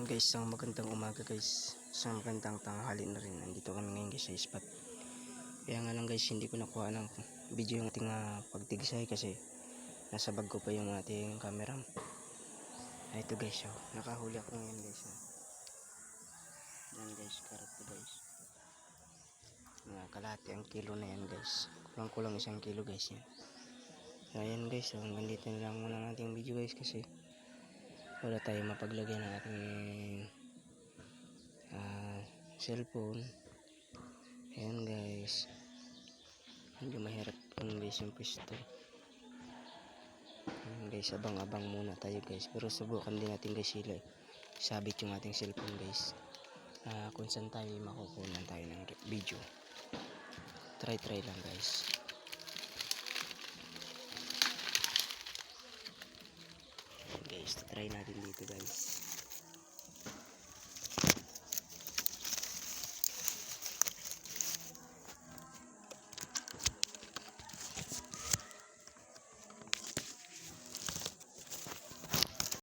Guys, isang magandang umaga guys, isang magandang tanghali na rin. Nandito kami ngayon guys sa spot. Kaya nga lang guys, hindi ko nakuha ng video yung ating pagtigsay kasi nasa bag ko pa yung ating camera. Ito guys, oh, nakahuli ako ngayon guys. Yan guys, karat to guys. Kalahati ang kilo na yan guys. Kulang-kulang 1 kilo guys yan. Ayan guys, so hanggang dito na lang muna ang ating video guys kasi wala tayo mapaglagay ng ating cellphone. Ayan guys, medyo mahirap yung guys yung pwesto. Ayan guys, abang-abang muna tayo guys, pero subukan din natin guys sila sabit yung ating cellphone guys, kung saan tayo makukunan tayo ng video. Try lang guys. Ayan guys, try natin dito guys.